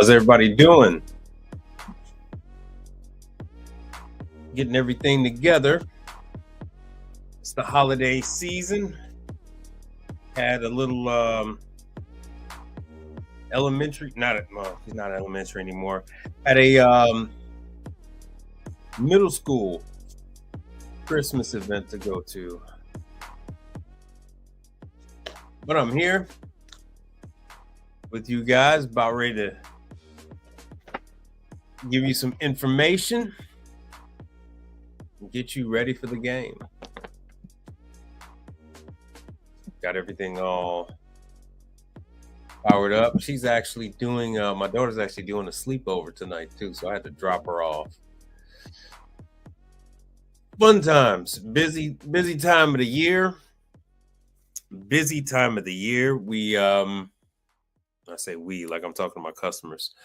How's everybody doing? Getting everything together. It's the holiday season. Had a little elementary, well, he's not elementary anymore. Had a middle school Christmas event to go to. But I'm here with you guys, about ready to give you some information and get you ready for the game. Got everything all powered up. She's actually doing, my daughter's actually doing a sleepover tonight too, so I had to drop her off. Fun times, busy time of the year. Busy time of the year. We, I say we, like I'm talking to my customers.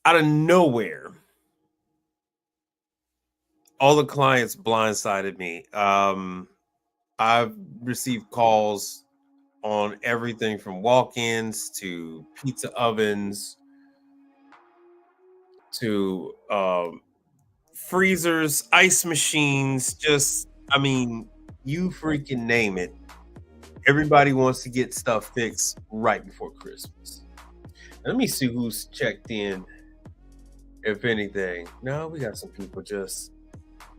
Out of nowhere, all the clients blindsided me. I've received calls on everything from walk-ins to pizza ovens to freezers, ice machines, you freaking name it. Everybody wants to get stuff fixed right before Christmas. Let me see who's checked in, if anything. No, we got some people just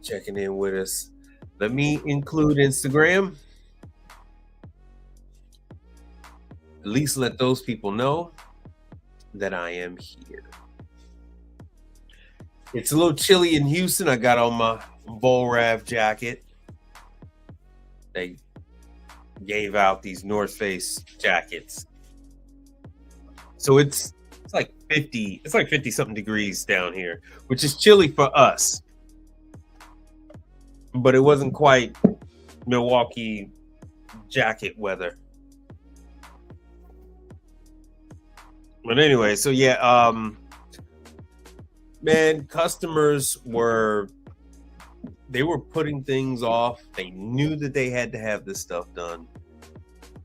checking in with us. Let me include Instagram. At least let those people know that I am here. It's a little chilly in Houston. I got on my Volrav jacket. They gave out these North Face jackets. So it's like 50 something degrees down here, which is chilly for us. But it wasn't quite Milwaukee jacket weather. But anyway, so yeah, man, customers were putting things off. They knew that they had to have this stuff done.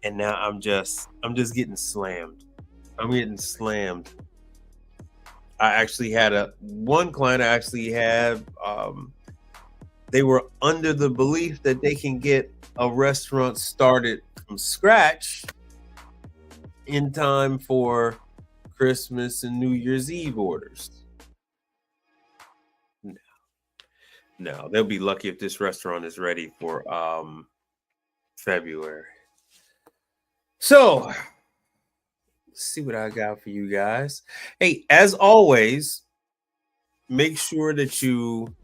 And now I'm just getting slammed. I'm getting slammed. I actually had one client they were under the belief that they can get a restaurant started from scratch in time for Christmas and New Year's Eve orders. No, they'll be lucky if this restaurant is ready for February. So, let's see what I got for you guys. Hey, as always, make sure that you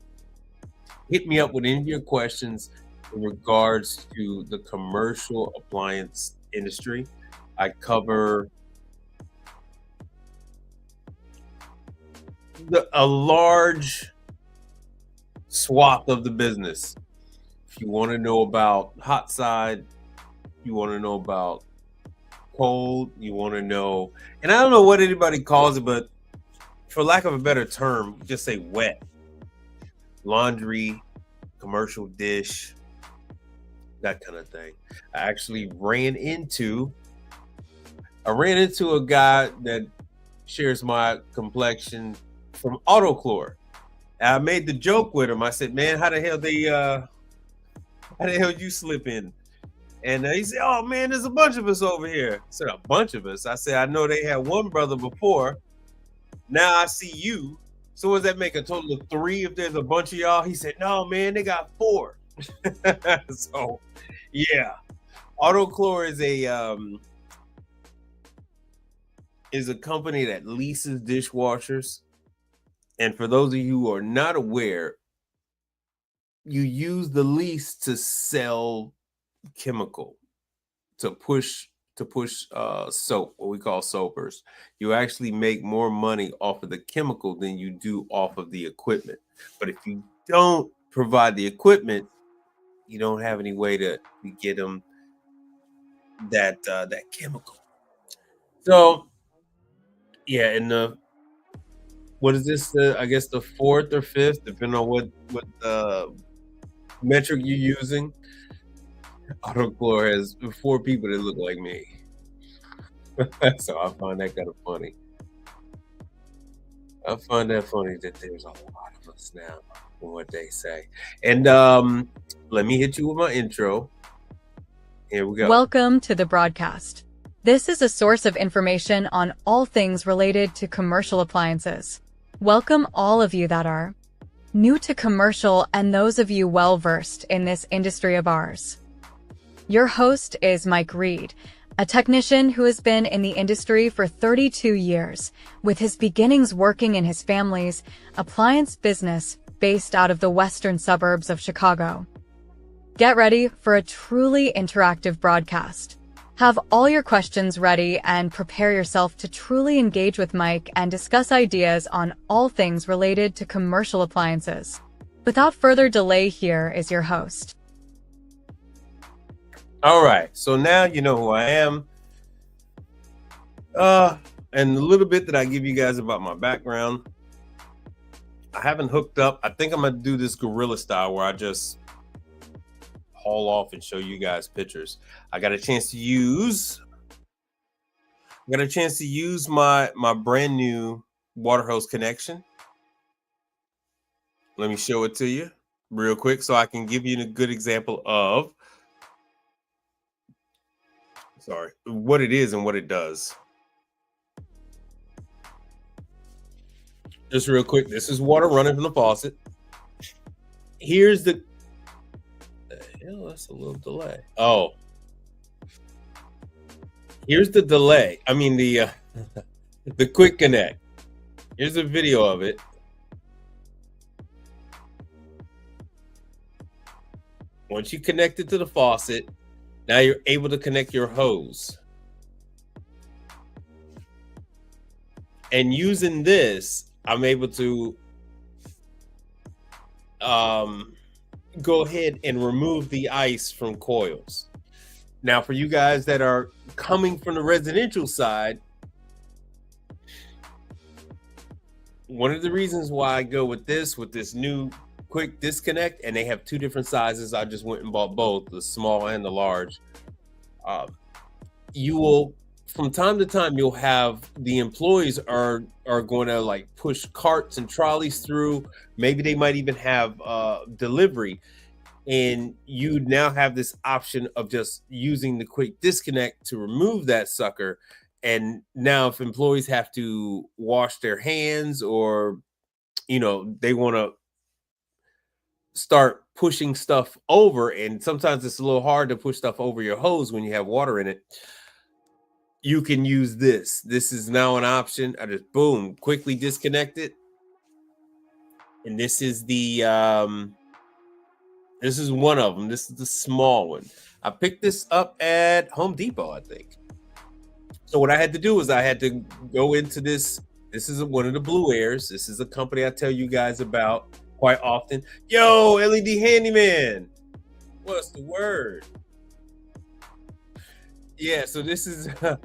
hit me up with any of your questions in regards to the commercial appliance industry. I cover a large swath of the business. If you want to know about hot side, you want to know about cold, you want to know, and I don't know what anybody calls it, but for lack of a better term, just say wet. Laundry, commercial dish, that kind of thing. I actually ran into a guy that shares my complexion from Autochlor. I made the joke with him. I said, "Man, how the hell you slip in?" And he said, "Oh man, there's a bunch of us over here." I said, "A bunch of us?" I said, "I know they had one brother before. Now I see you. So what does that make, a total of 3 if there's a bunch of y'all?" He said, "No, man, they got 4." So, yeah, Autochlor is a company that leases dishwashers. And for those of you who are not aware, you use the lease to sell chemical to push soap, what we call soapers. You actually make more money off of the chemical than you do off of the equipment. But if you don't provide the equipment, you don't have any way to get them that chemical. So yeah, and what is this? I guess the 4th or 5th, depending on what metric you're using. Autoclore has 4 people that look like me. So I find that kind of funny. I find that funny that there's a lot of us now from what they say. And let me hit you with my intro. Here we go. Welcome to the broadcast. This is a source of information on all things related to commercial appliances. Welcome all of you that are new to commercial and those of you well-versed in this industry of ours. Your host is Mike Reed, a technician who has been in the industry for 32 years, with his beginnings working in his family's appliance business based out of the western suburbs of Chicago. Get ready for a truly interactive broadcast. Have all your questions ready and prepare yourself to truly engage with Mike and discuss ideas on all things related to commercial appliances. Without further delay, here is your host. All right. So now you know who I am. And a little bit that I give you guys about my background. I haven't hooked up. I think I'm gonna do this guerrilla style where I just haul off and show you guys pictures. I got a chance to use my brand new water hose connection. Let me show it to you real quick so I can give you a good example of what it is and what it does. Just real quick, this is water running from the faucet. Here's the hell, that's a little delay. Oh, here's the delay. I mean the the quick connect. Here's a video of it. Once you connect it to the faucet, now you're able to connect your hose. And using this, I'm able to go ahead and remove the ice from coils. Now, for you guys that are coming from the residential side, one of the reasons why I go with this new quick disconnect, and they have 2 different sizes. I just went and bought both, the small and the large. You will, from time to time, you'll have the employees are going to like push carts and trolleys through. Maybe they might even have delivery, and you now have this option of just using the quick disconnect to remove that sucker. And now if employees have to wash their hands, or they want to start pushing stuff over, and sometimes it's a little hard to push stuff over your hose when you have water in it, you can use this. This is now an option. I just boom, quickly disconnect it. And this is this is one of them. This is the small one. I picked this up at Home Depot, I think. So what I had to do is I had to go into this. This is one of the Blue Airs. This is a company I tell you guys about quite often. Yo, LED Handyman. What's the word? Yeah, so this is I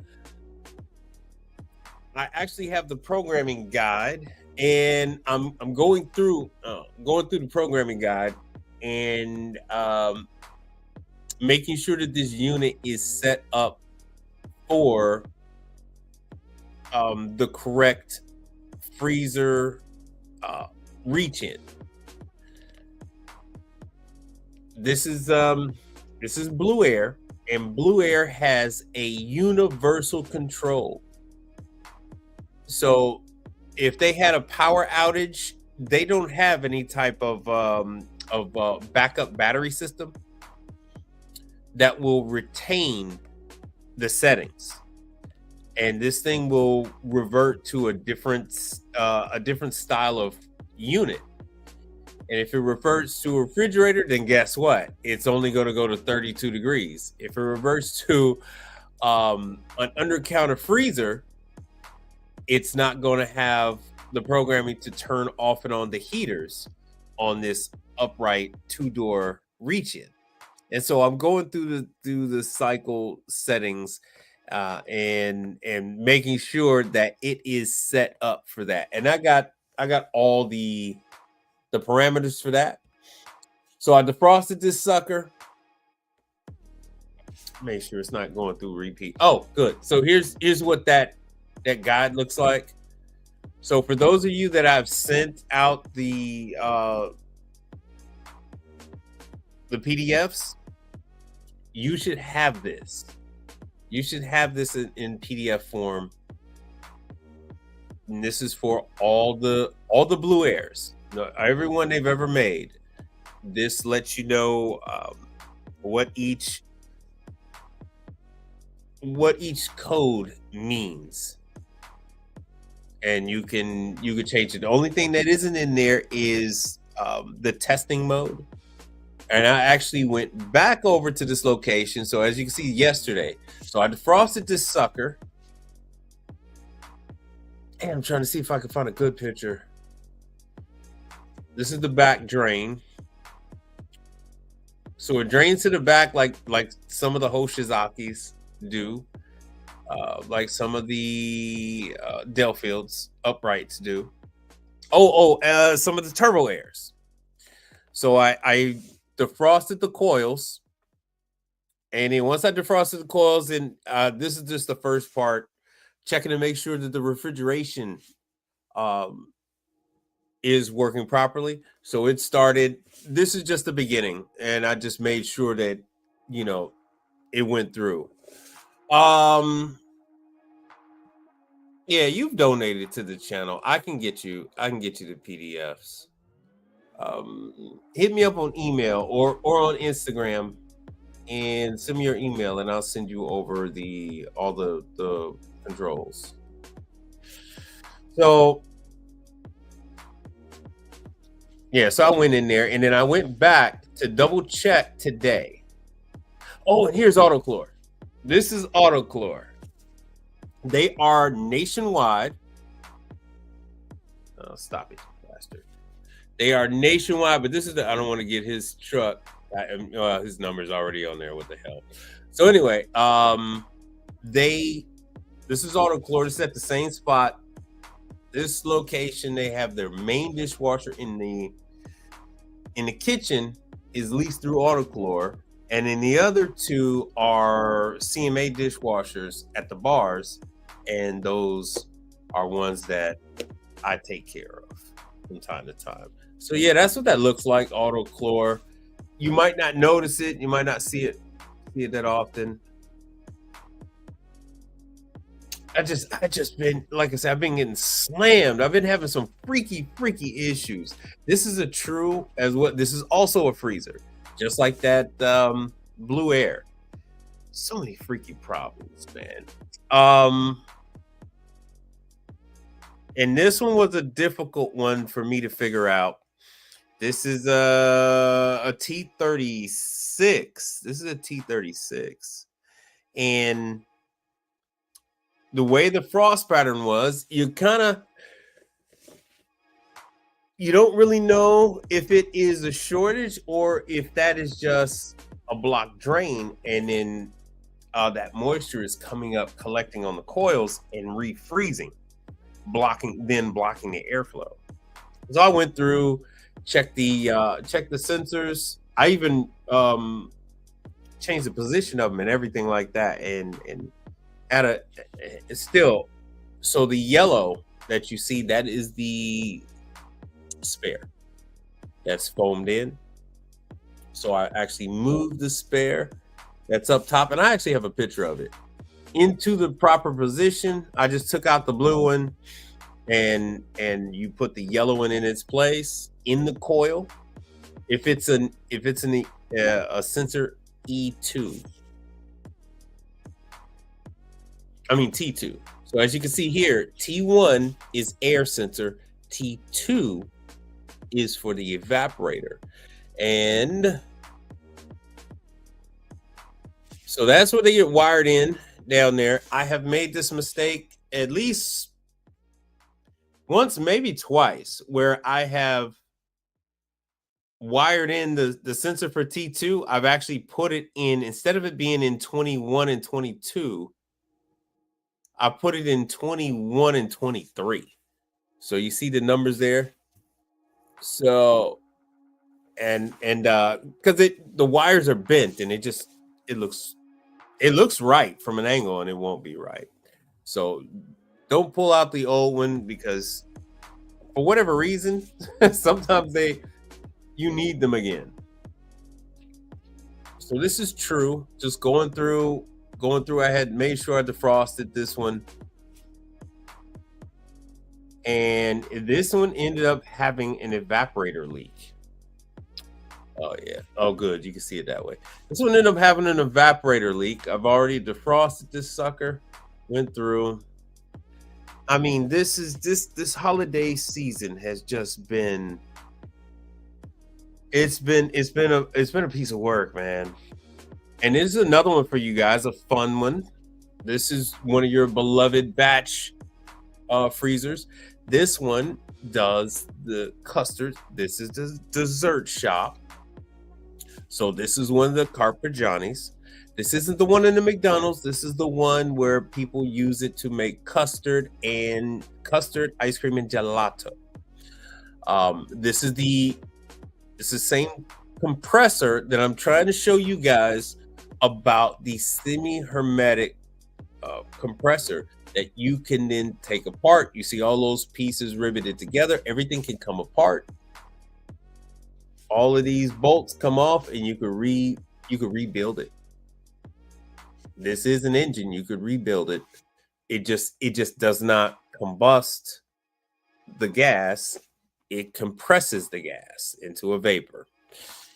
actually have the programming guide, and I'm going through the programming guide and making sure that this unit is set up for the correct freezer reach in. This is Blue Air, and Blue Air has a universal control. So if they had a power outage, they don't have any type of backup battery system that will retain the settings, and this thing will revert to a different style of unit. And if it reverts to a refrigerator, then guess what? It's only going to go to 32 degrees. If it reverts to an under counter freezer, it's not going to have the programming to turn off and on the heaters on this upright 2-door reach-in. And so I'm going through the cycle settings and making sure that it is set up for that. And I got all the parameters for that. So I defrosted this sucker. Make sure it's not going through repeat. Oh, good. So here's what that guide looks like. So for those of you that I've sent out the PDFs, you should have this. You should have this in PDF form. And this is for all the Blue Airs, everyone they've ever made. This lets you know what each code means, and you can change it. The only thing that isn't in there is the testing mode. And I actually went back over to this location. So as you can see yesterday, so I defrosted this sucker. And I'm trying to see if I can find a good picture. This is the back drain. So it drains to the back like some of the Hoshizakis do, like some of the Delfield's uprights do. Some of the Turbo Airs. So I defrosted the coils, and then once I defrosted the coils, and this is just the first part, checking to make sure that the refrigeration is working properly. So it started. This is just the beginning, and I just made sure that it went through. Yeah, you've donated to the channel. I can get you the PDFs. Hit me up on email or on Instagram and send me your email, and I'll send you over all the controls. So yeah, so I went in there, and then I went back to double check today. Oh, and here's Autochlor. This is Autochlor. They are nationwide. Oh, stop it, bastard. They are nationwide, but this is I don't want to get his truck. His number's already on there. What the hell? So anyway, this is Autochlor. This is at the same spot. This location, they have their main dishwasher in the kitchen is leased through Autochlor, and then the other two are CMA dishwashers at the bars, and those are ones that I take care of from time to time. So yeah, that's what that looks like, Autochlor. You might not notice it, you might not see it that often. I just been, like I said, I've been getting slammed. I've been having some freaky issues. This is this is also a freezer, just like that Blue Air. So many freaky problems, man. And this one was a difficult one for me to figure out. This is a T36. This is a T36. And the way the frost pattern was, you don't really know if it is a shortage or if that is just a blocked drain, and then that moisture is coming up, collecting on the coils and refreezing, blocking the airflow. So I went through, checked the sensors. I even changed the position of them and everything like that, and it's still, so the yellow that you see, that is the spare that's foamed in. So I actually moved the spare that's up top, and I actually have a picture of it, into the proper position. I just took out the blue one, and you put the yellow one in its place in the coil. If it's a sensor T2. So as you can see here, T1 is air sensor, T2 is for the evaporator. And so that's where they get wired in down there. I have made this mistake at least once, maybe twice, where I have wired in the sensor for T2. I've actually put it in, instead of it being in 21 and 22, I put it in 21 and 23. So you see the numbers there. So and because the wires are bent, and it looks It looks right from an angle and it won't be right. So don't pull out the old one because for whatever reason, sometimes you need them again. So this is true. Just going through, I had made sure I defrosted this one. And this one ended up having an evaporator leak. Oh yeah. Oh good. You can see it that way. This one ended up having an evaporator leak. I've already defrosted this sucker. Went through. I mean, this holiday season has just been it's been a piece of work, man. And this is another one for you guys, a fun one. This is one of your beloved batch freezers. This one does the custard. This is the dessert shop. So this is one of the Carpigianis. This isn't the one in the McDonald's. This is the one where people use it to make custard ice cream and gelato. This is the same compressor that I'm trying to show you guys about the semi-hermetic compressor that you can then take apart. You see all those pieces riveted together. Everything can come apart. All of these bolts come off, and you could rebuild it. This is an engine. You could rebuild it. It just does not combust the gas. It compresses the gas into a vapor.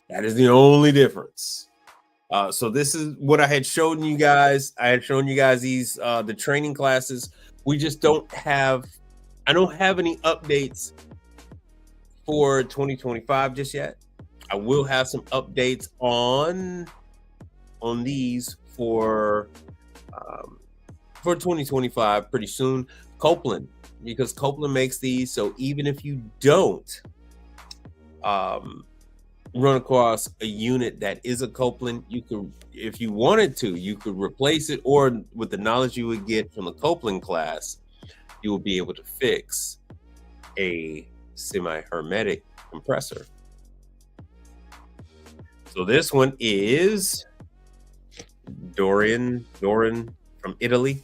That is the only difference. So this is what I had shown you guys. I had shown you guys these the training classes. We just don't have. I don't have any updates for 2025 just yet. I will have some updates on these for 2025 pretty soon. Copeland, because Copeland makes these, so even if you don't run across a unit that is a Copeland, you could, if you wanted to, you could replace it, or with the knowledge you would get from the Copeland class, you will be able to fix a semi-hermetic compressor. So this one is Doran from Italy.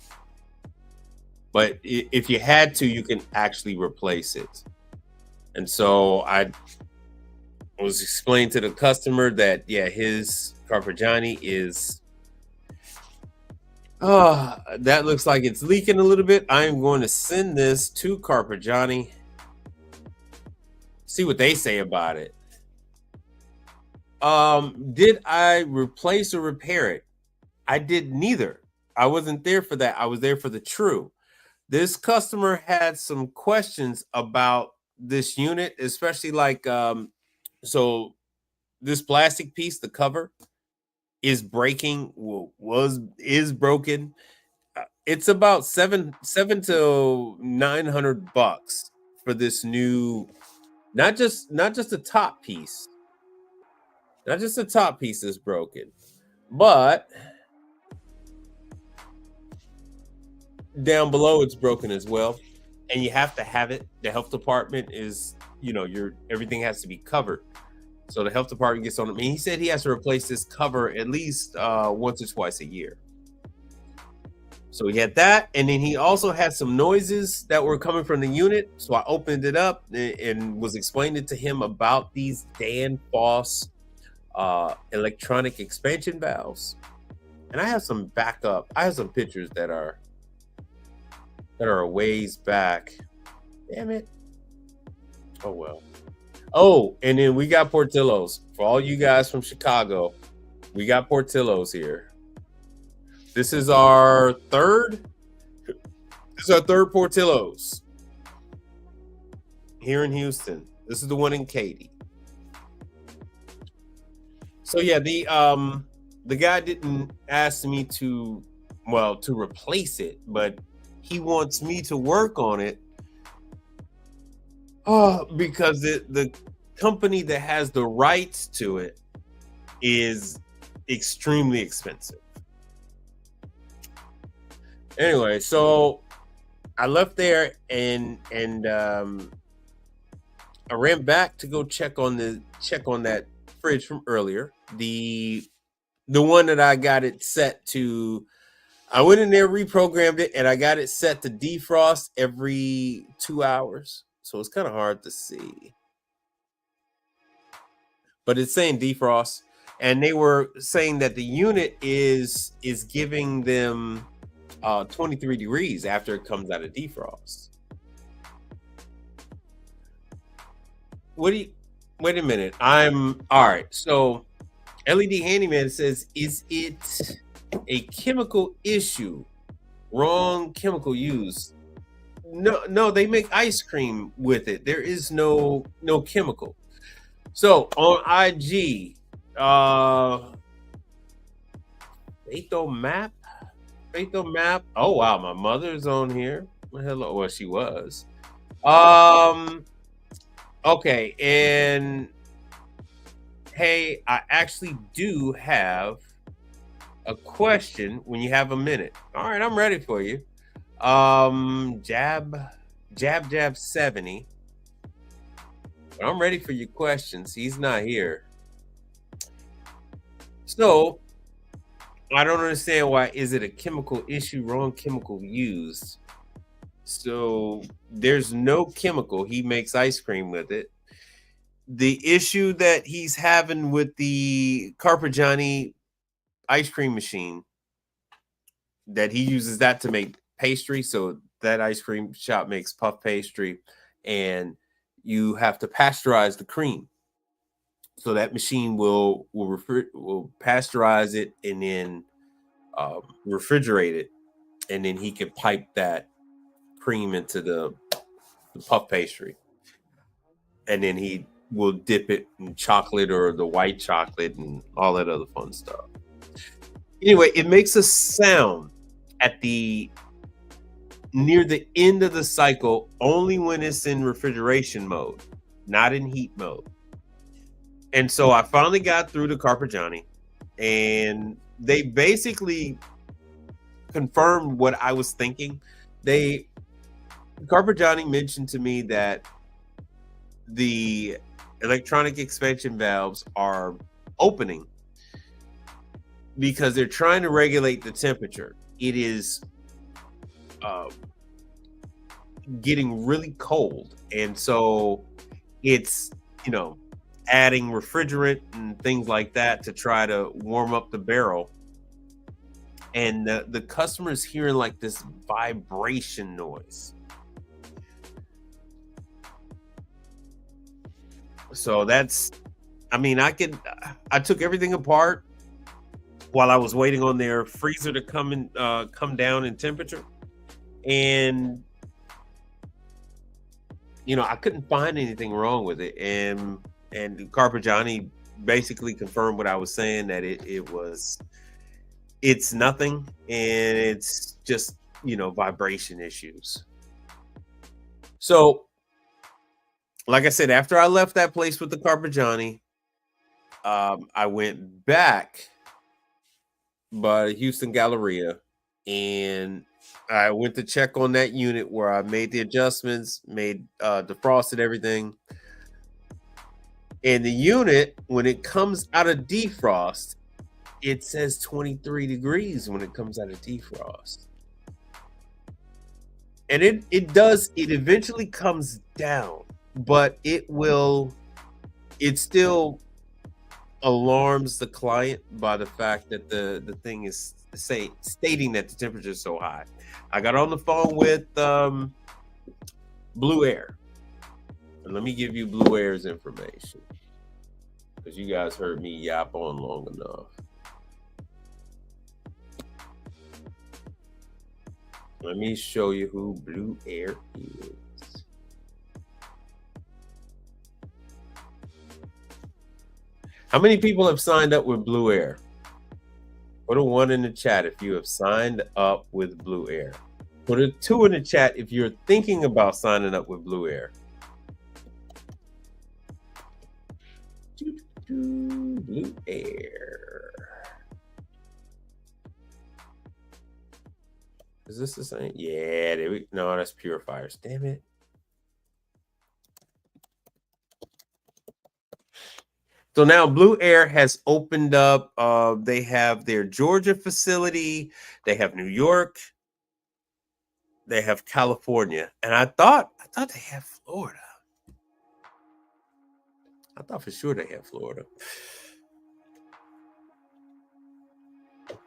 But if you had to, you can actually replace it. And so I was explaining to the customer that, yeah, his Carpigiani is, that looks like it's leaking a little bit. I am going to send this to Carpigiani, see what they say about it. Did I replace or repair it? I did neither. I wasn't there for that. I was there for the true. This customer had some questions about this unit, especially like, so this plastic piece, the cover, is breaking, is broken. It's about seven to $900 for this new, not just the top piece. Not just the top piece is broken, but down below it's broken as well. And you have to have it. The health department is, everything has to be covered. So the health department gets on it. I mean, he said he has to replace this cover at least once or twice a year. So he had that. And then he also had some noises that were coming from the unit. So I opened it up and was explaining to him about these Dan Foss electronic expansion valves. And I have some backup. I have some pictures that are a ways back. Damn it. Oh well. Oh, and then we got Portillo's. For all you guys from Chicago, we got Portillo's here. This is our third. This is our third Portillo's here in Houston. This is the one in Katy. So yeah, the guy didn't ask me to replace it, but he wants me to work on it. Because the company that has the rights to it is extremely expensive. Anyway, so I left there and I ran back to go check on that fridge from earlier. The The one that I got it set to, I went in there, reprogrammed it, and I got it set to defrost every 2 hours. So it's kind of hard to see. But it's saying defrost. And they were saying that the unit is giving them 23 degrees after it comes out of defrost. What do you wait a minute? I'm all right. So LED Handyman says, is it a chemical issue? Wrong chemical used. No, they make ice cream with it. There is no chemical. So on IG, Faithful Map. Oh wow, my mother's on here. Hello, well, she was. Um, okay, and hey, I actually do have a question when you have a minute. All right, I'm ready for you. Jab 70. I'm ready for your questions. He's not here. So I don't understand why is it a chemical issue, wrong chemical used. So there's no chemical. He makes ice cream with it. The issue that he's having with the Carpigiani ice cream machine, that he uses that to make pastry. So that ice cream shop makes puff pastry, and you have to pasteurize the cream. So that machine will pasteurize it and then refrigerate it, and then he can pipe that cream into the puff pastry, and then he will dip it in chocolate or the white chocolate and all that other fun stuff. Anyway, it makes a sound at the near the end of the cycle only when it's in refrigeration mode, not in heat mode. And so I finally got through to Carpigiani, and they basically confirmed what I was thinking. Carpigiani mentioned to me that the electronic expansion valves are opening because they're trying to regulate the temperature. It is getting really cold, and so it's adding refrigerant and things like that to try to warm up the barrel. And the customer is hearing like this vibration noise. So that's, I took everything apart while I was waiting on their freezer to come down in temperature, and I couldn't find anything wrong with it. And Carpigiani basically confirmed what I was saying, that it's nothing, and it's just vibration issues. So like I said, after I left that place with the Carpigiani, I went back by Houston Galleria, and I went to check on that unit where I made the adjustments, defrosted everything. And the unit, when it comes out of defrost, it says 23 degrees when it comes out of defrost. And it eventually comes down, but it still alarms the client by the fact that the thing is stating that the temperature is so high. I got on the phone with Blue Air, and let me give you Blue Air's information, because you guys heard me yap on long enough. Let me show you who Blue Air is. How many people have signed up with Blue Air? Put a 1 in the chat if you have signed up with Blue Air. Put a 2 in the chat if you're thinking about signing up with Blue Air. Blue Air. Is this the same? Yeah, no, that's purifiers. Damn it. So now Blue Air has opened up. They have their Georgia facility. They have New York. They have California, and I thought they had Florida. I thought for sure they had Florida.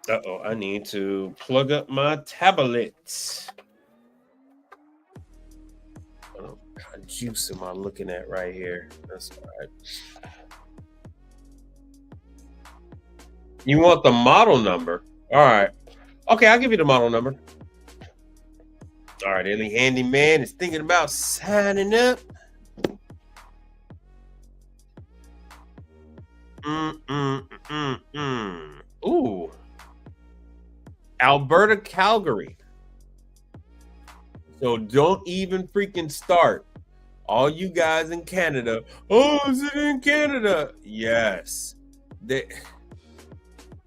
Uh-oh, I need to plug up my tablet. What kind of juice am I looking at right here? That's all right. You want the model number? All right. Okay, I'll give you the model number. All right, any handyman is thinking about signing up. Ooh, Alberta, Calgary. So don't even freaking start. All you guys in Canada. Oh, is it in Canada? Yes.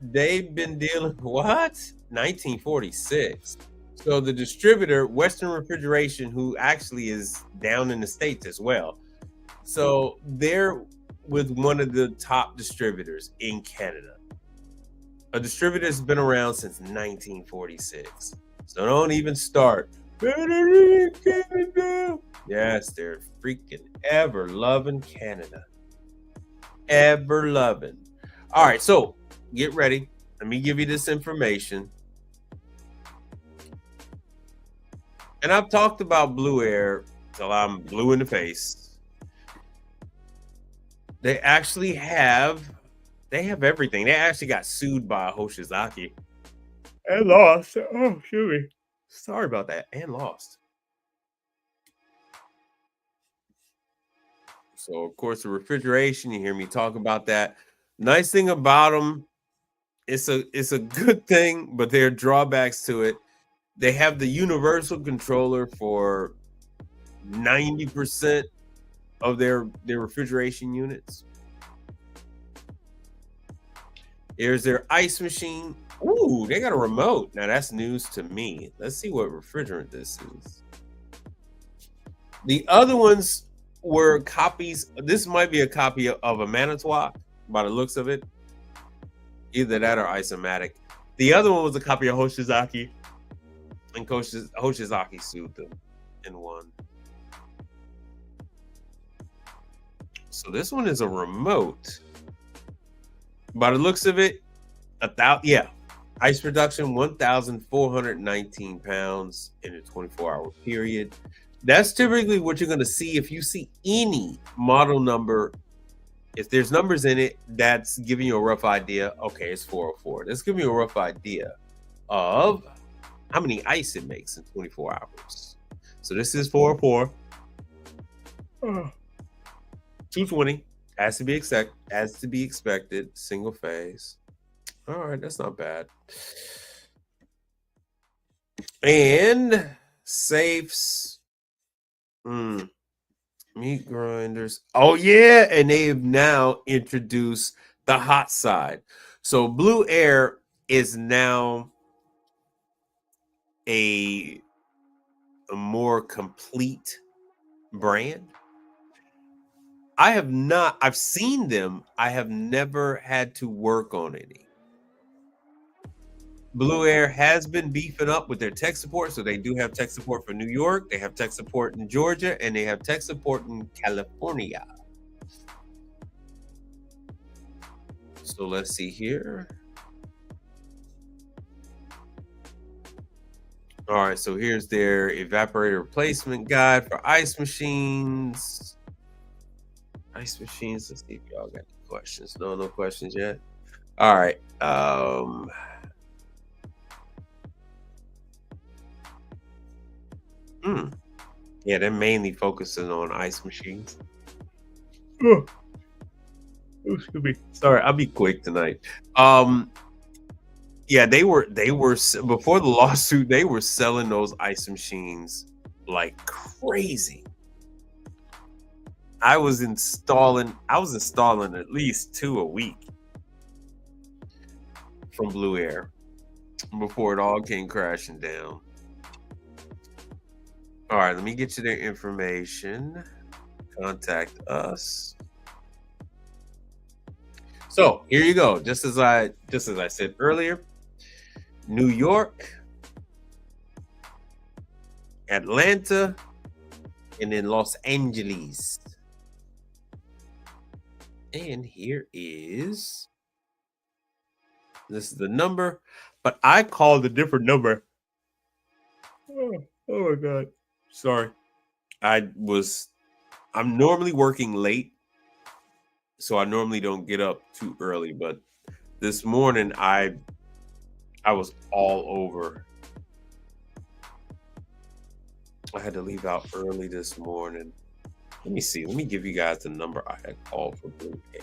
They've been dealing what? 1946. So the distributor, Western Refrigeration, who actually is down in the States as well. So they're with one of the top distributors in Canada. A distributor has been around since 1946. So don't even start. Yes, they're freaking ever loving Canada. Ever loving. All right, so get ready. Let me give you this information. And I've talked about Blue Air till I'm blue in the face. They have everything. They actually got sued by Hoshizaki and lost. Oh, excuse me. Sorry about that. And lost. So, of course, the refrigeration, you hear me talk about that. Nice thing about them, it's a good thing, but there are drawbacks to it. They have the universal controller for 90% of their refrigeration units. Here's their ice machine. Ooh, they got a remote. Now that's news to me. Let's see what refrigerant this is. The other ones were copies. This might be a copy of a Manitowoc by the looks of it. Either that or Isomatic. The other one was a copy of Hoshizaki, and Hoshizaki sued them and won. So this one is a remote. By the looks of it, ice production 1,419 pounds in a 24-hour period. That's typically what you're going to see if you see any model number. If there's numbers in it, that's giving you a rough idea. Okay, it's 404. That's giving you a rough idea of how many ice it makes in 24 hours. So this is 404. 220 has to be expected. Single phase. All right, that's not bad. And safes. Meat grinders. Oh yeah, and they've now introduced the hot side. So Blue Air is now a more complete brand. I've seen them. I have never had to work on any. Blue Air has been beefing up with their tech support. So they do have tech support for New York. They have tech support in Georgia, and they have tech support in California. So let's see here. All right, so here's their evaporator replacement guide for ice machines. Let's see if y'all got any questions. No questions yet. All right. Yeah, they're mainly focusing on ice machines. Oh, excuse me. Sorry, I'll be quick tonight. Yeah, they were before the lawsuit, they were selling those ice machines like crazy. I was installing at least 2 a week from Blue Air before it all came crashing down. All right, let me get you their information. Contact us. So here you go. Just as I said earlier, New York, Atlanta, and then Los Angeles. And this is the number, but I called a different number. Oh my god. Sorry. I was I'm normally working late, so I normally don't get up too early, but this morning I was all over. I had to leave out early this morning. Let me see. Let me give you guys the number I had called for Blue Air.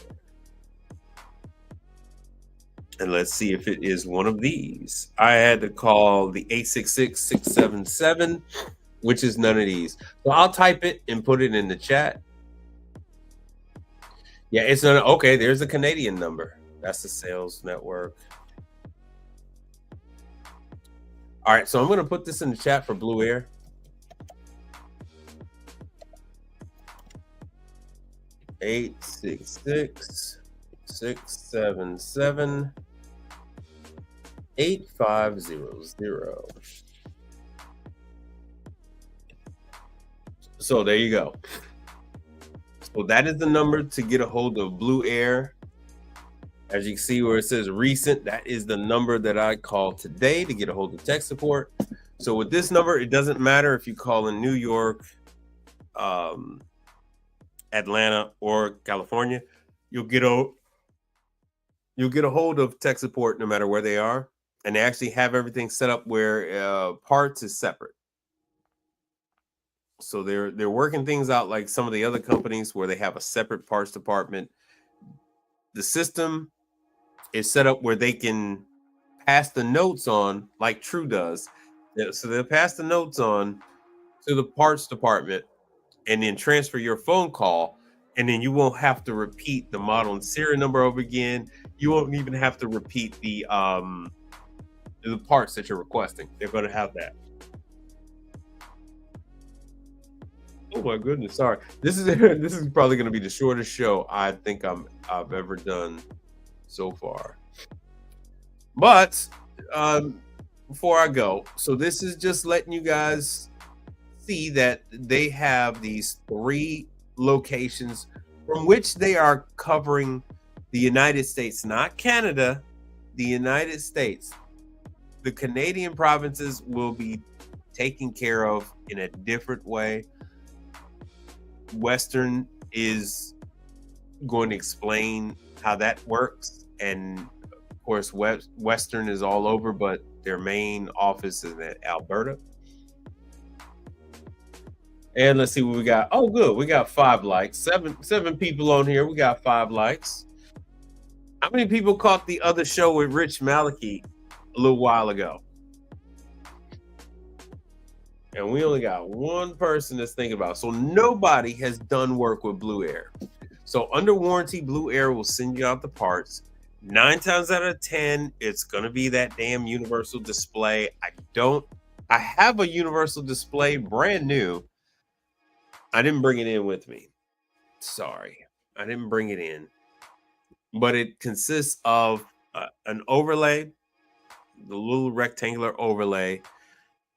And let's see if it is one of these. I had to call the 866-677, which is none of these. So I'll type it and put it in the chat. Yeah, it's not okay. There's a Canadian number. That's the sales network. All right, so I'm gonna put this in the chat for Blue Air. Eight six six 677 8500. So there you go. So that is the number to get a hold of Blue Air. As you can see where it says recent, that is the number that I called today to get a hold of tech support. So with this number, it doesn't matter if you call in New York, Atlanta, or California, you'll get a hold of tech support no matter where they are, and they actually have everything set up where parts is separate. So they're working things out like some of the other companies where they have a separate parts department. The system is set up where they can pass the notes on like True does. So they'll pass the notes on to the parts department and then transfer your phone call, and then you won't have to repeat the model and serial number over again. You won't even have to repeat the parts that you're requesting. They're going to have that. Oh my goodness! Sorry, this is probably going to be the shortest show I think I've ever done so far. But before I go, so this is just letting you guys see that they have these 3 locations from which they are covering the United States, not Canada, the United States. The Canadian provinces will be taken care of in a different way. Western is going to explain how that works, and of course Western is all over, but their main office is in Alberta. And let's see what we got. Oh, good. We got 5 likes. Seven people on here. We got 5 likes. How many people caught the other show with Rich Maliki a little while ago? And we only got 1 person that's thinking about it. So nobody has done work with Blue Air. So under warranty, Blue Air will send you out the parts. 9 times out of 10, it's going to be that damn universal display. I have a universal display brand new. I didn't bring it in with me. Sorry, I didn't bring it in. But it consists of an overlay, the little rectangular overlay,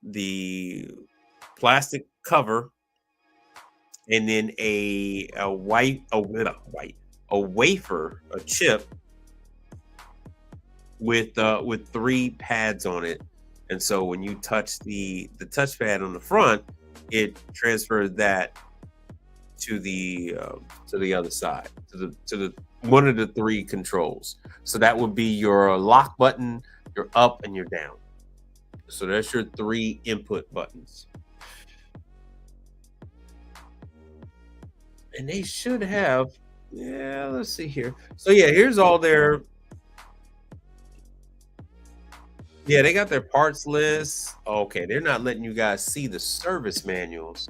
the plastic cover, and then a wafer, a chip with 3 pads on it. And so when you touch the touchpad on the front, it transfers that to the other side, to the one of the 3 controls. So that would be your lock button, your up, and your down. So that's your 3 input buttons. And they should have, yeah, let's see here. So yeah, here's all their, yeah, they got their parts list. Okay, they're not letting you guys see the service manuals.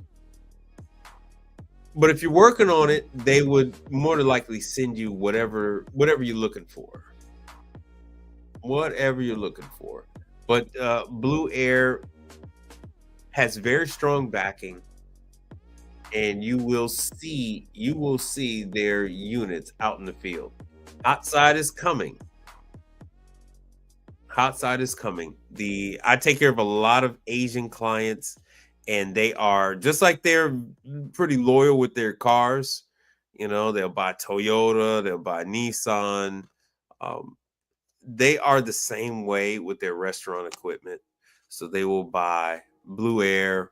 But if you're working on it, they would more than likely send you whatever you're looking for. Whatever you're looking for. But Blue Air has very strong backing, and you will see their units out in the field. Hot side is coming. Hot side is coming. The I take care of a lot of Asian clients, and they are just like they're pretty loyal with their cars. You know, they'll buy Toyota, they'll buy Nissan. Um, they are the same way with their restaurant equipment. So they will buy Blue Air,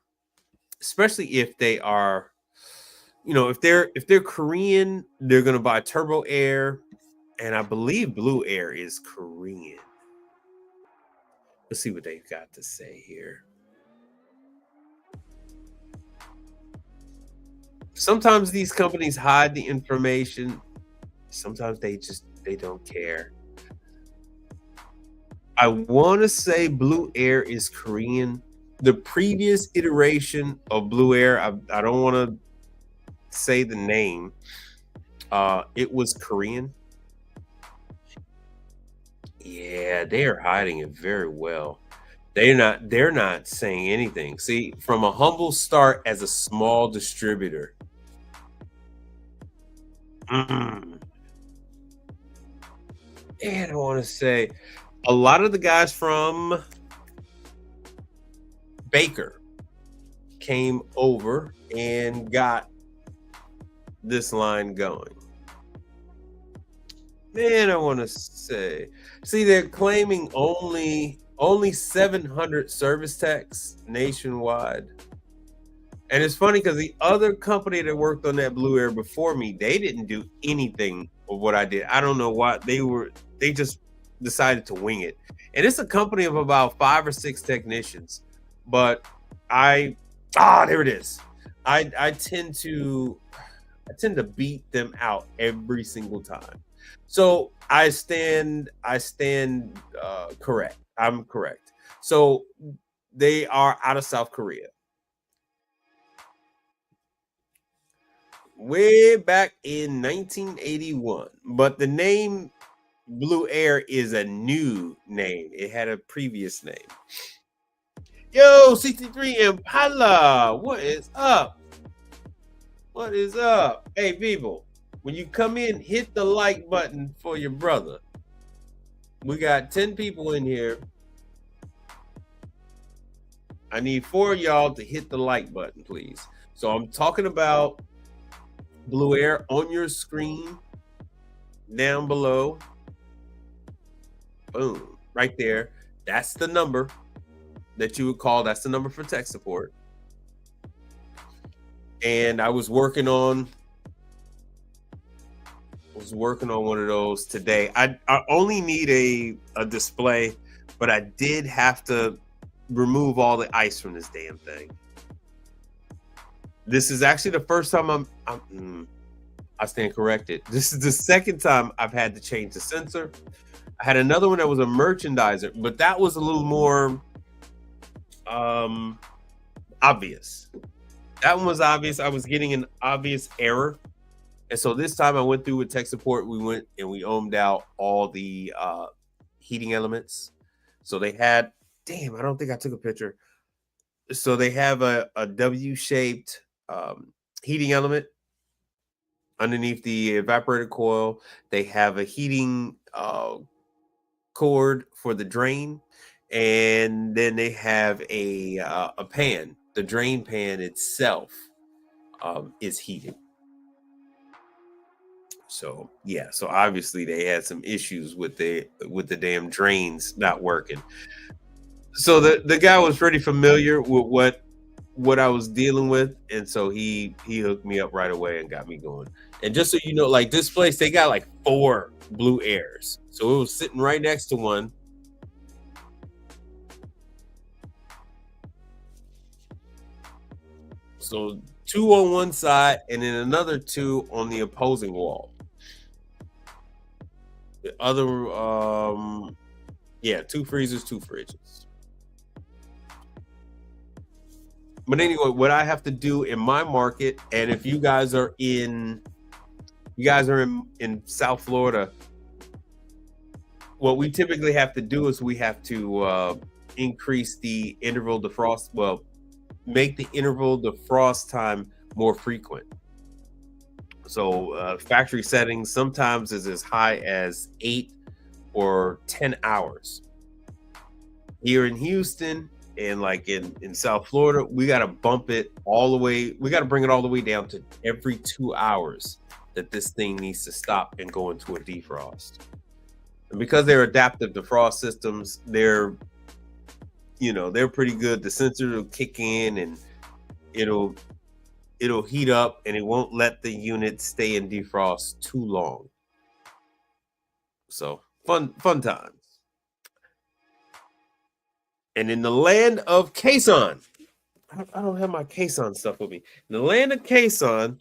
especially if they are, if they're Korean, they're gonna buy Turbo Air, and I believe Blue Air is Korean. Let's see what they've got to say here. Sometimes these companies hide the information. Sometimes they don't care. I want to say Blue Air is Korean. The previous iteration of Blue Air, I don't want to say the name. It was Korean. Yeah, they are hiding it very well. They're not saying anything. See, from a humble start as a small distributor. Mm, and I want to say a lot of the guys from Baker came over and got this line going. Man, I want to say, see, they're claiming only 700 service techs nationwide. And it's funny because the other company that worked on that Blue Air before me, they didn't do anything of what I did. I don't know why they just decided to wing it. And it's a company of about 5 or 6 technicians. But there it is. I tend to beat them out every single time. So I stand correct. I'm correct. So they are out of South Korea. Way back in 1981. But the name Blue Air is a new name. It had a previous name. Yo, 63 Impala, what is up? What is up? Hey, people, when you come in, hit the like button for your brother. We got 10 people in here. I need 4 of y'all to hit the like button, please. So I'm talking about Blue Air on your screen down below. Boom, right there. That's the number that you would call. That's the number for tech support. And I was working on one of those today. I only need a display, but I did have to remove all the ice from this damn thing. This is actually the first time I stand corrected. This is the second time I've had to change the sensor. I had another one that was a merchandiser, but that was a little more obvious. That one was obvious. I was getting an obvious error. And so this time I went through with tech support. We went and we ohmed out all the heating elements. So they had, damn, I don't think I took a picture. So they have a W-shaped heating element underneath the evaporator coil. They have a heating cord for the drain. And then they have a pan. The drain pan itself is heated. So yeah, so obviously they had some issues with the damn drains not working. So the guy was pretty familiar with what I was dealing with, and so he hooked me up right away and got me going. And just so you know, like this place, they got like 4 Blue Airs, so it was sitting right next to one. So 2 on one side, and then another 2 on the opposing wall. The other, 2 freezers, 2 fridges. But anyway, what I have to do in my market, and if you guys are in South Florida, what we typically have to do is we have to increase the interval defrost. Well, make the interval defrost time more frequent. So factory settings sometimes is as high as 8 or 10 hours. Here in Houston and like in South Florida, we got to bump it all the way. We got to bring it all the way down to every 2 hours that this thing needs to stop and go into a defrost. And because they're adaptive defrost systems, they're pretty good. The sensor will kick in and it'll heat up and it won't let the unit stay in defrost too long. So fun times. And in the land of Quezon, I don't have my Quezon stuff with me. In the land of Quezon,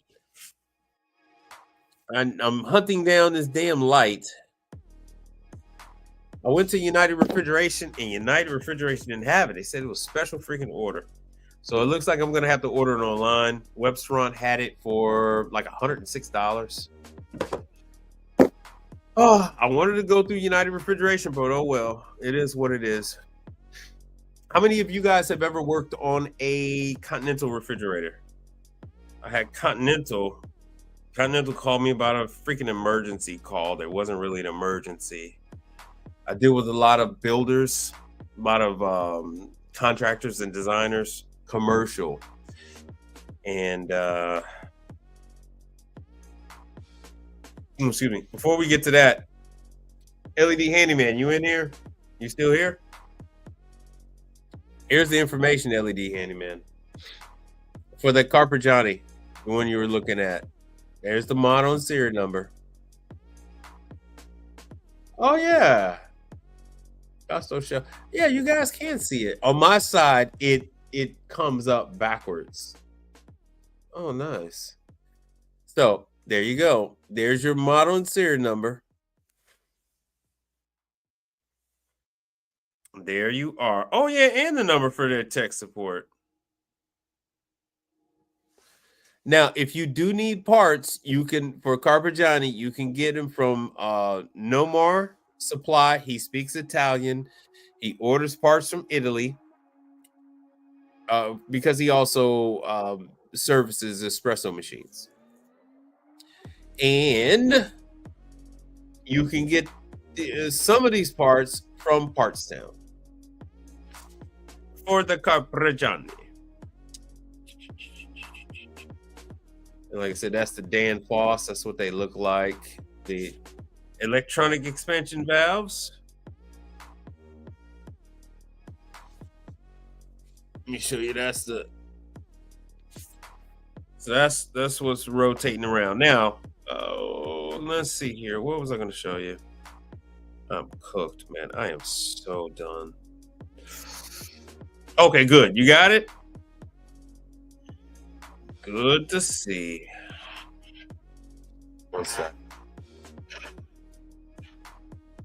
I'm hunting down this damn light. I went to United Refrigeration, and United Refrigeration didn't have it. They said it was special freaking order. So it looks like I'm going to have to order it online. Webstaurant had it for like $106. Oh, I wanted to go through United Refrigeration, but oh well. It is what it is. How many of you guys have ever worked on a Continental refrigerator? I had Continental. Continental called me about a freaking emergency call. That wasn't really an emergency. I deal with a lot of builders, a lot of contractors and designers, commercial. And excuse me. Before we get to that, LED Handyman, you in here? You still here? Here's the information, LED Handyman. For the Carpigiani, the one you were looking at. There's the model and serial number. Oh, yeah. Gusto show. Yeah, you guys can see it. On my side, it comes up backwards. Oh, nice. So, there you go. There's your model and serial number. There you are. Oh, yeah, and the number for their tech support. Now, if you do need parts, you can, for Carpigiani, you can get them from Nomar Supply. He speaks Italian. He orders parts from Italy because he also services espresso machines. And you can get some of these parts from Partstown for the Carpigiani. And like I said, that's the Dan Foss. That's what they look like. The electronic expansion valves. Let me show you. That's the. So that's what's rotating around now. Oh, let's see here. What was I going to show you? I'm cooked, man. I am so done. Okay, good. You got it? Good to see. What's that?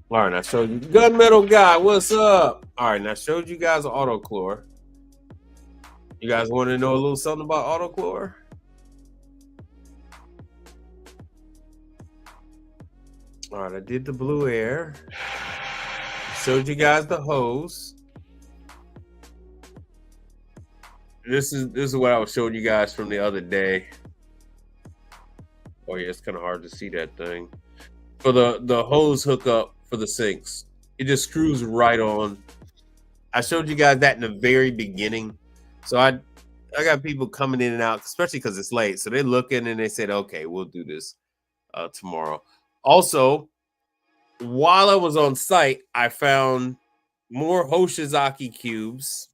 All right, I showed you Gunmetal Guy. What's up? All right, and I showed you guys Autochlor. You guys want to know a little something about Autochlor? All right, I did the blue air. Showed you guys the hose. This is what I was showing you guys from the other day. Oh yeah, it's kind of hard to see that thing. For the hose hookup for the sinks, it just screws right on. I showed you guys that in the very beginning. So I got people coming in and out, especially because it's late. So they're looking and they said, okay, we'll do this tomorrow. Also, while I was on site, I found more Hoshizaki cubes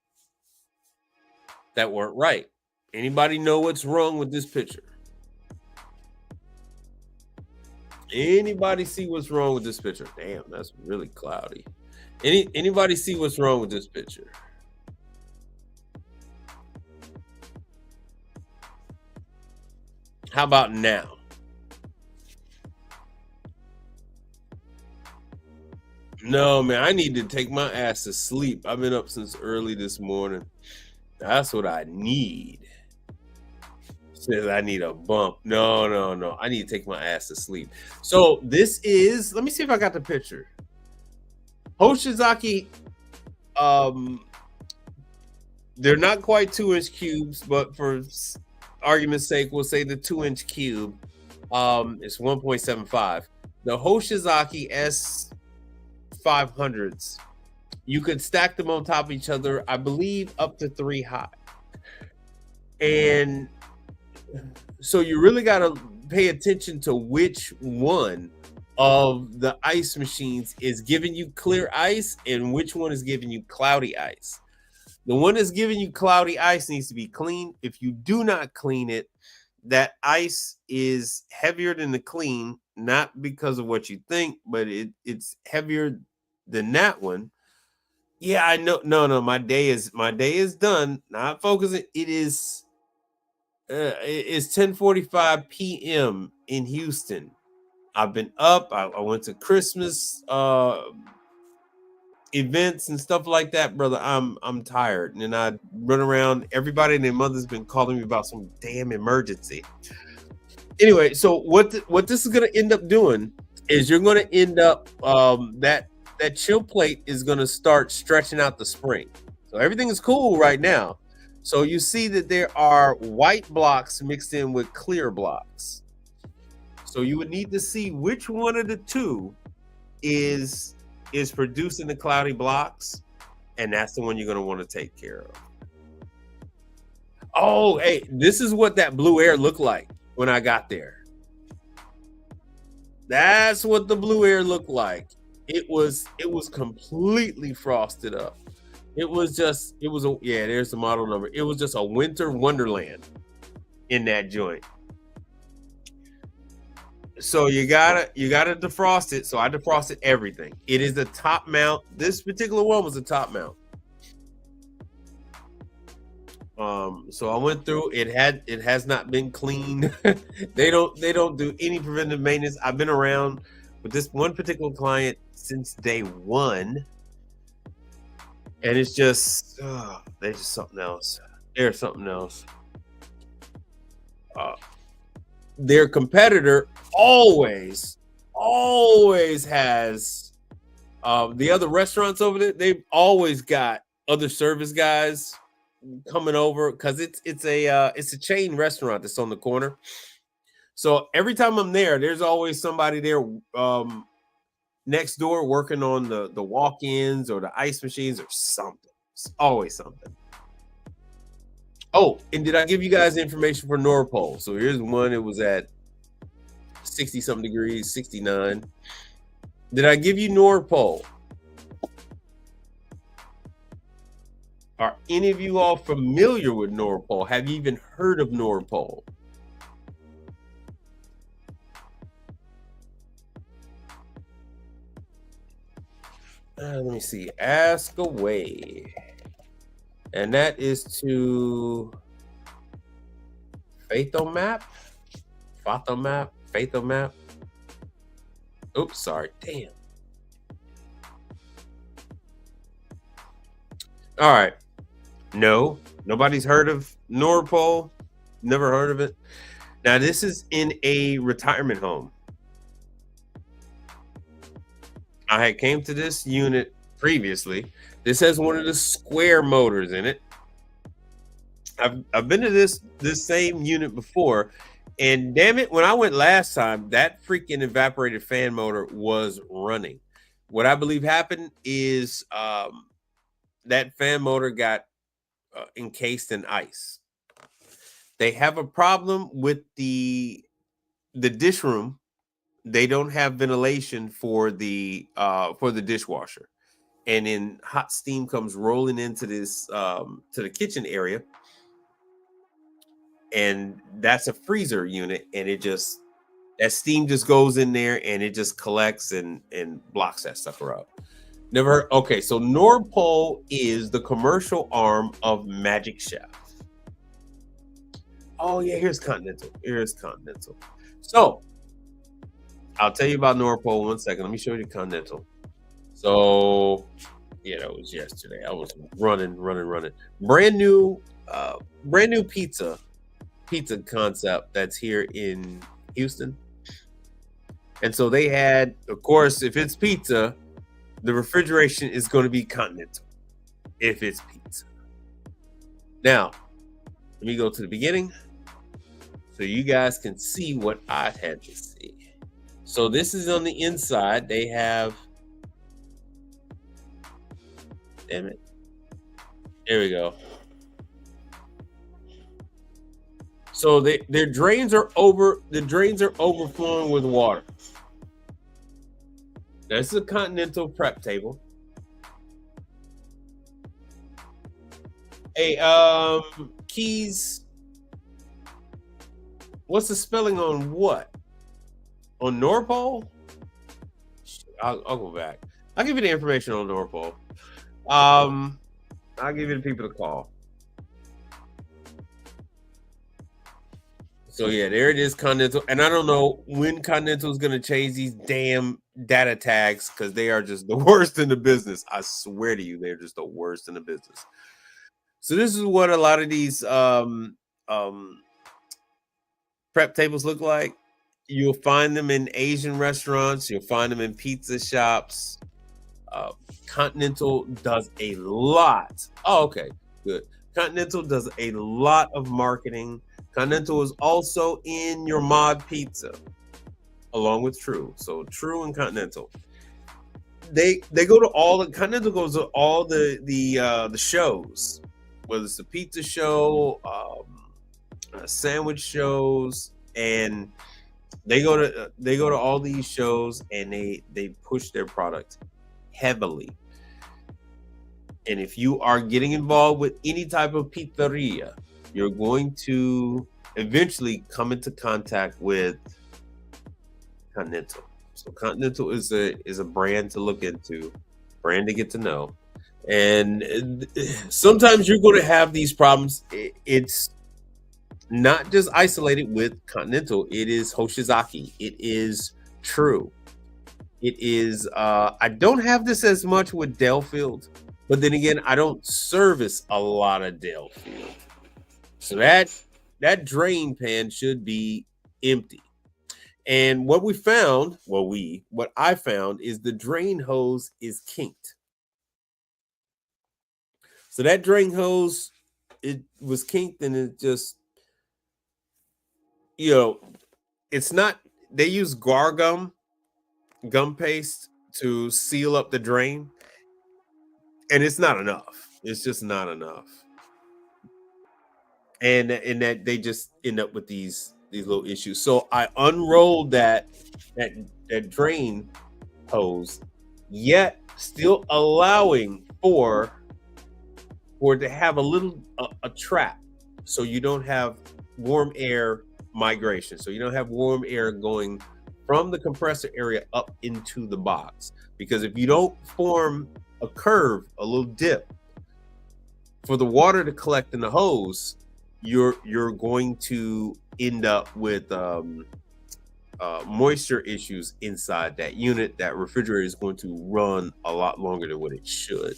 that weren't right. Anybody know what's wrong with this picture? Anybody see what's wrong with this picture? Damn, that's really cloudy. Anybody see what's wrong with this picture? How about now? No, man, I need to take my ass to sleep. I've been up since early this morning. That's what I need. Says I need a bump. No. I need to take my ass to sleep. So this is, let me see if I got the picture. Hoshizaki, they're not quite 2-inch cubes, but for argument's sake, we'll say the 2-inch cube. It's 1.75. The Hoshizaki S500s, you could stack them on top of each other, I believe up to 3 high. And so you really got to pay attention to which one of the ice machines is giving you clear ice and which one is giving you cloudy ice. The one that's giving you cloudy ice needs to be clean. If you do not clean it, that ice is heavier than the clean, not because of what you think, but it's heavier than that one. Yeah, I know. No, my day is done. Not focusing. It's 10:45 p.m. in Houston. I've been up. I went to Christmas events and stuff like that, brother. I'm tired, and I run around. Everybody and their mother's been calling me about some damn emergency. Anyway, so what this is going to end up doing is you're going to end up that chill plate is going to start stretching out the spring. So everything is cool right now. So you see that there are white blocks mixed in with clear blocks. So you would need to see which one of the two is producing the cloudy blocks, and that's the one you're going to want to take care of. Oh, hey, this is what that blue air looked like when I got there. That's what the blue air looked like. It was completely frosted up. There's the model number. It was just a winter wonderland in that joint. So you gotta defrost it. So I defrosted everything. It is a top mount. This particular one was a top mount. So I went through. It has not been cleaned. they don't do any preventive maintenance. I've been around with this one particular client since day one, and it's just they're just something else. They're something else. Their competitor always has the other restaurants over there. They've always got other service guys coming over because it's a chain restaurant that's on the corner. So every time I'm there, there's always somebody there next door working on the walk-ins or the ice machines or something. It's always something. Oh, and did I give you guys information for Nord Pole? So here's one. It was at 60 something degrees, 69. Did I give you Nord Pole? Are any of you all familiar with Nord Pole? Have you even heard of Nord Pole? Let me see. Ask away. And that is to Faithomap. Oops, sorry. Damn. All right. No, nobody's heard of Nord Pole. Never heard of it. Now, this is in a retirement home. I had came to this unit previously. This has one of the square motors in it. I've been to this same unit before, and damn it, when I went last time, that freaking evaporated fan motor was running. What I believe happened is that fan motor got encased in ice. They have a problem with the dish room. They don't have ventilation for the dishwasher, and then hot steam comes rolling into this to the kitchen area, and that's a freezer unit, and that steam just goes in there and it just collects and blocks that sucker up. Never heard. Okay, so Nord Pole is the commercial arm of Magic Chef. Oh yeah, here's Continental. So I'll tell you about Nord Pole in 1 second. Let me show you Continental. So yeah, that was yesterday. I was running. Brand new pizza concept that's here in Houston. And so they had, of course, if it's pizza, the refrigeration is going to be Continental. If it's pizza. Now, let me go to the beginning. So so you guys can see what I had to see. So this is on the inside. They have, damn it. There we go. So their drains are overflowing with water. This is a Continental prep table. Hey, Keys, what's the spelling on what? On Norpol? I'll go back. I'll give you the information on Norpol. I'll give you the people to call. So yeah, there it is, Continental. And I don't know when Continental is going to change these damn data tags because they are just the worst in the business. I swear to you, they're just the worst in the business. So this is what a lot of these prep tables look like. You'll find them in Asian restaurants. You'll find them in pizza shops. Continental does a lot. Oh, okay, good. Continental does a lot of marketing. Continental is also in your mod pizza, along with True. So True and Continental, they go to all the Continental goes to all the shows, whether it's the pizza show, sandwich shows, and they go to all these shows and they push their product heavily. And if you are getting involved with any type of pizzeria, you're going to eventually come into contact with Continental. So Continental is a brand to look into, brand to get to know. And sometimes you're going to have these problems. It's not just isolated with Continental. It is Hoshizaki. It is True. It is, I don't have this as much with Delfield, but then again, I don't service a lot of Delfield. So that drain pan should be empty. And what I found is the drain hose is kinked. So that drain hose, it was kinked and it just, it's not, they use guar gum paste to seal up the drain, and it's not enough. It's just not enough. And that they just end up with these little issues. So I unrolled that drain hose, yet still allowing for it to have a little a trap, so you don't have warm air migration. So you don't have warm air going from the compressor area up into the box. Because if you don't form a curve, a little dip for the water to collect in the hose, you're going to end up with moisture issues inside that unit. That refrigerator is going to run a lot longer than what it should.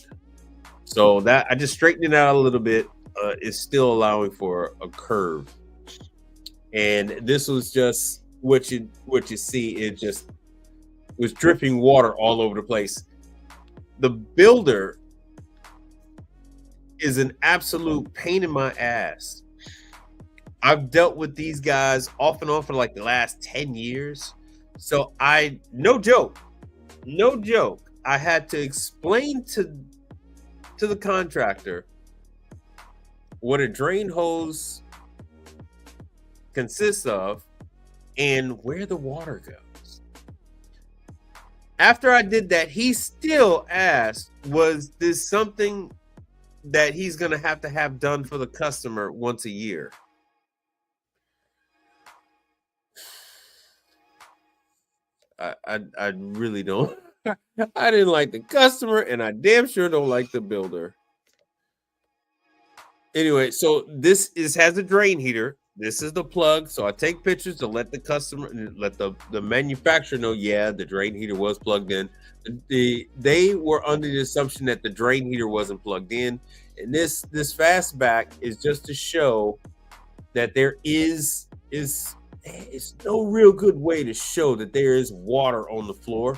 So that I just straightened it out a little bit. It's still allowing for a curve, and this was just what you see. It just was dripping water all over the place. The builder is an absolute pain in my ass. I've dealt with these guys off and on for like the last 10 years. So no joke, I had to explain to the contractor what a drain hose consists of and where the water goes. After I did that, he still asked, was this something that he's going to have done for the customer once a year? I really don't. I didn't like the customer, and I damn sure don't like the builder. Anyway, so this has a drain heater. This is the plug. So I take pictures to let the customer, let the manufacturer know, yeah, the drain heater was plugged in. They were under the assumption that the drain heater wasn't plugged in. And this fastback is just to show that there is it's no real good way to show that there is water on the floor.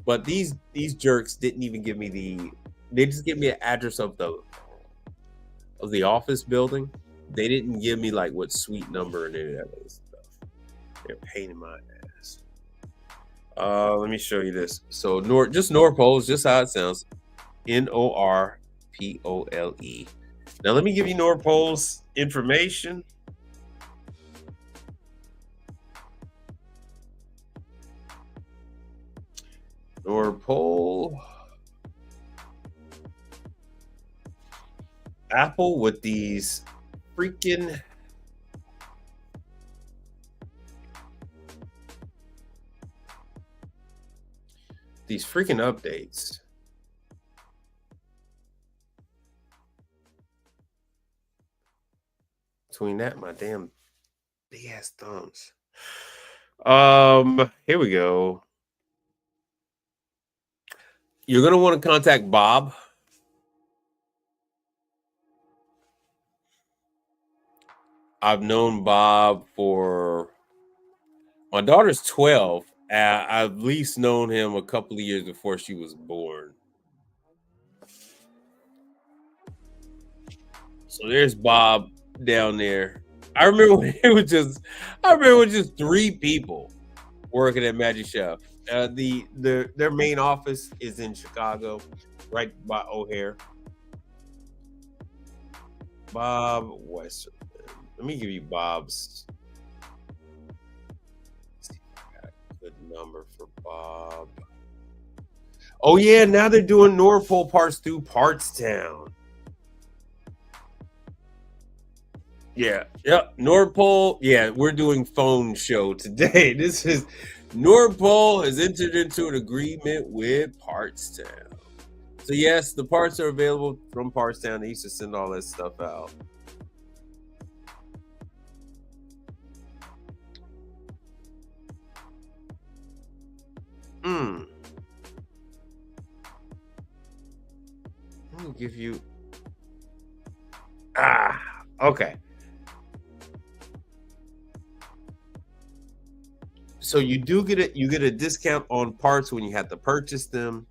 But these jerks didn't even give me they just give me an address of the office building. They didn't give me like what suite number and any of that other stuff. They're a pain in my ass. Let me show you this. So just Norpole is just how it sounds. Norpole. Now let me give you Norpole's information. Norpole. Apple with these freaking updates. Between that and my damn big ass thumbs. Here we go. You're gonna want to contact Bob. I've known Bob for my daughter's 12. I've at least known him a couple of years before she was born. So there's Bob down there. I remember when just 3 people working at Magic Chef. Their main office is in Chicago, right by O'Hare. Bob Westerman. Let me give you Bob's. Let's see if I got a good number for Bob. Oh yeah, now they're doing Norpole parts through Partstown. Yeah, Norpole. Yeah, we're doing phone show today. This is Norpole has entered into an agreement with Partstown. So yes, the parts are available from Partstown. They used to send all that stuff out. Let me give you. Okay. So you do get it. You get a discount on parts when you have to purchase them.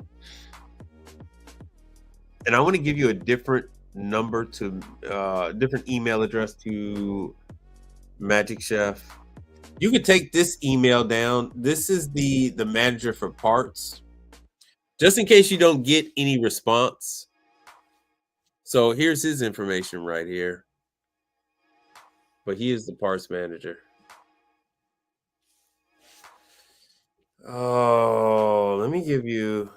And I want to give you a different number to different email address to Magic Chef. You can take this email down. This is the manager for parts, just in case you don't get any response. So here's his information right here. But he is the parts manager. Oh, let me give you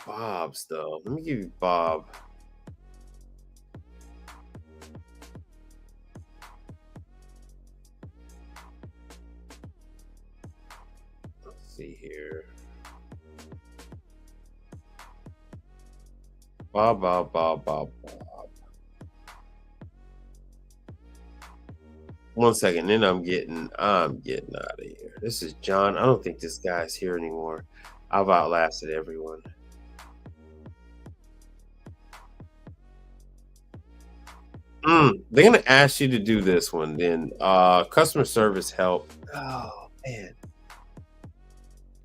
Bob's though. Let me give you Bob. Let's see here. Bob. One second, then I'm getting out of here. This is John. I don't think this guy's here anymore. I've outlasted everyone. They're gonna ask you to do this one then. Customer service help. Oh man.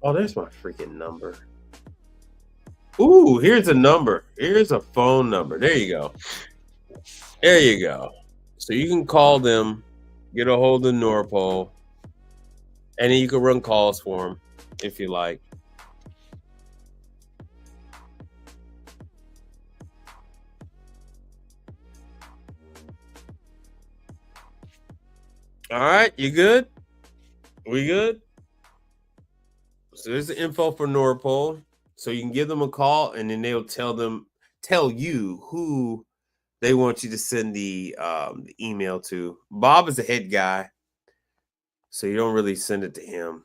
Oh, there's my freaking number. Ooh, here's a number. Here's a phone number. There you go. There you go. So you can call them, get a hold of Norpole, and then you can run calls for them if you like. All right, you good? We good? So there's the info for Norpole. So you can give them a call, and then they'll tell you who they want you to send the email to. Bob is the head guy, so you don't really send it to him.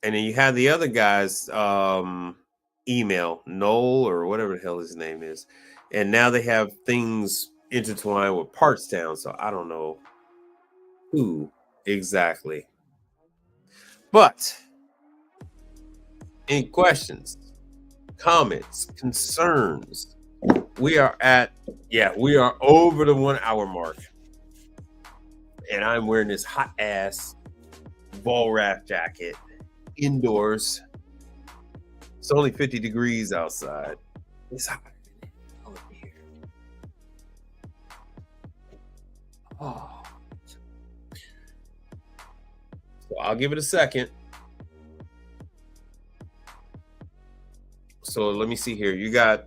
And then you have the other guy's email, Noel or whatever the hell his name is, and now they have things intertwined with Partstown. So I don't know who exactly. But any questions, comments, concerns? We are over the 1 hour mark. And I'm wearing this hot ass ball wrap jacket indoors. It's only 50 degrees outside. It's hot. Oh, so I'll give it a second. So let me see here. You got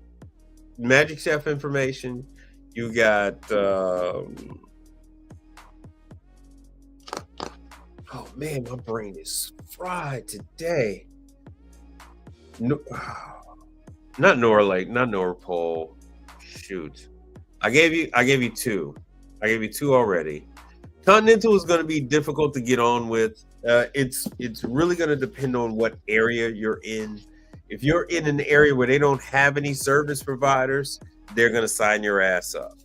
Magic Chef information. You got oh man, my brain is fried today. No, not Norlake, not Norpole. Shoot. I gave you two. I gave you two already. Continental is going to be difficult to get on with. It's really going to depend on what area you're in. If you're in an area where they don't have any service providers, they're going to sign your ass up.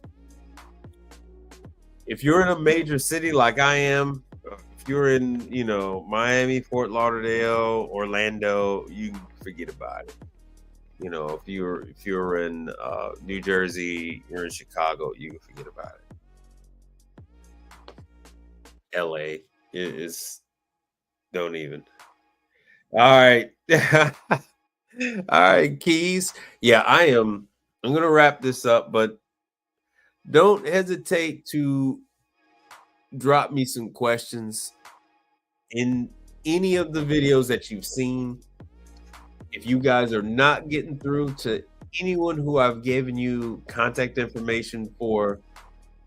If you're in a major city like I am, if you're in, Miami, Fort Lauderdale, Orlando, you can forget about it. If you're in New Jersey, you're in Chicago, you can forget about it. LA is don't even. All right. All right, Keys. Yeah, I'm gonna wrap this up, but don't hesitate to drop me some questions in any of the videos that you've seen. If you guys are not getting through to anyone who I've given you contact information for,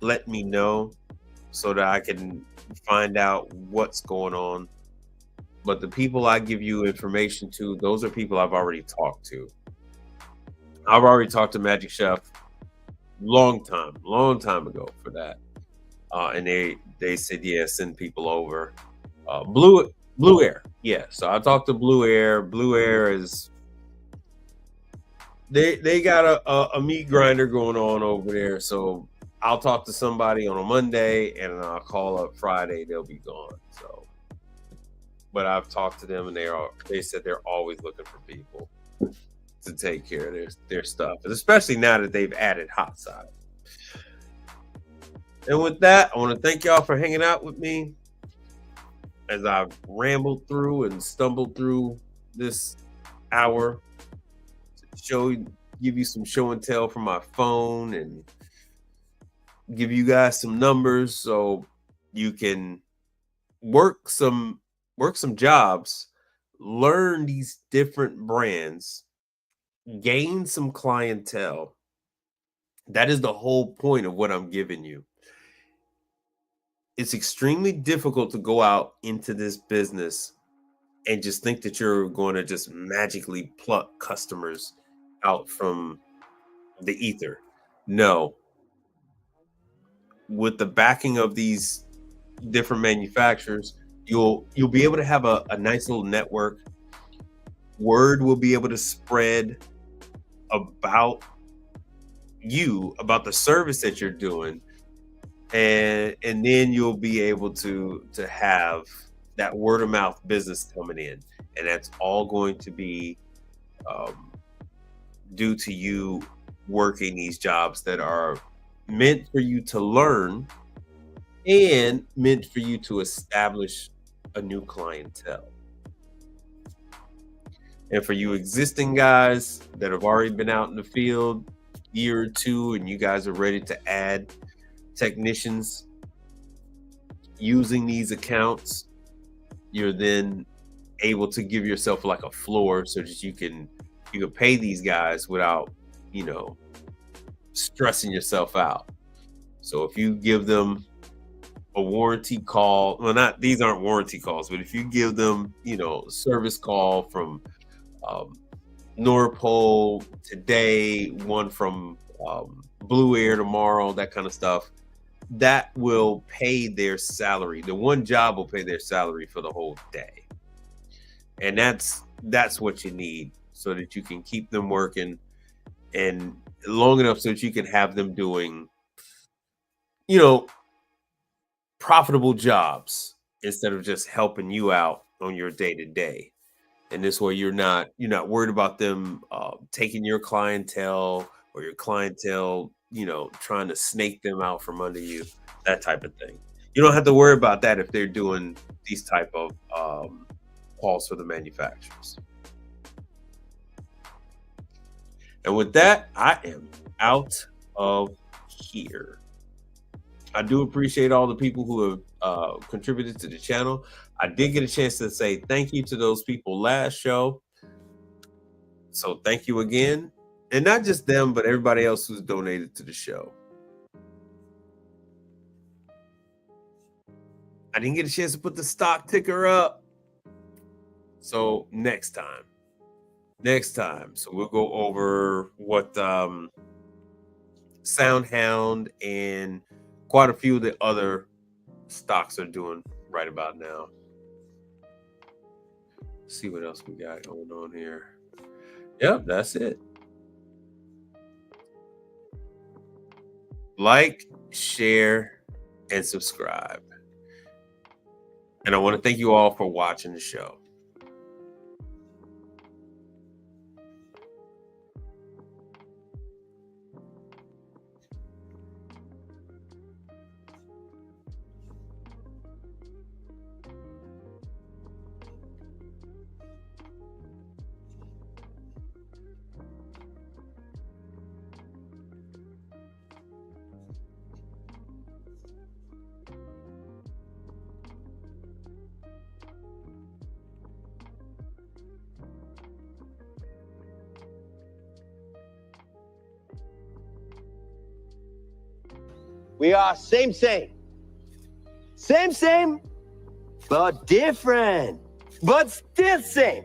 let me know so that I can find out what's going on. But the people I give you information to, those are people I've already talked to. I've already talked to Magic Chef long time ago for that. And they said, yeah, send people over. Blue Air. Yeah. So I talked to Blue Air. Blue Air is they got a meat grinder going on over there. So I'll talk to somebody on a Monday and I'll call up Friday, they'll be gone. So but I've talked to them and they said they're always looking for people to take care of their stuff, and especially now that they've added hot side. And with that, I want to thank y'all for hanging out with me as I've rambled through and stumbled through this hour to give you some show and tell from my phone and give you guys some numbers so you can work some jobs, learn these different brands, gain some clientele. That is the whole point of what I'm giving you. It's extremely difficult to go out into this business and just think that you're going to just magically pluck customers out from the ether. No. With the backing of these different manufacturers, you'll be able to have a nice little network. Word will be able to spread about you, about the service that you're doing, and then you'll be able to have that word of mouth business coming in, and that's all going to be due to you working these jobs that are meant for you to learn and meant for you to establish a new clientele. And for you existing guys that have already been out in the field year or two and you guys are ready to add technicians using these accounts, you're then able to give yourself like a floor so that you can pay these guys without, stressing yourself out. So if you give them a warranty call, well, these aren't warranty calls, but if you give them, service call from Norpole today, one from Blue Air tomorrow, that kind of stuff, that will pay their salary. The one job will pay their salary for the whole day. And that's what you need so that you can keep them working and long enough so that you can have them doing, profitable jobs instead of just helping you out on your day to day. And this way you're not worried about them taking your clientele or your clientele, trying to snake them out from under you, that type of thing. You don't have to worry about that if they're doing these type of calls for the manufacturers. And with that, I am out of here. I do appreciate all the people who have contributed to the channel. I did get a chance to say thank you to those people last show. So thank you again. And not just them, but everybody else who's donated to the show. I didn't get a chance to put the stock ticker up. So next time. So we'll go over what SoundHound and quite a few of the other stocks are doing right about now. Let's see what else we got going on here. Yep, that's it. Like, share, and subscribe. And I want to thank you all for watching the show. We are same, but different, but still same.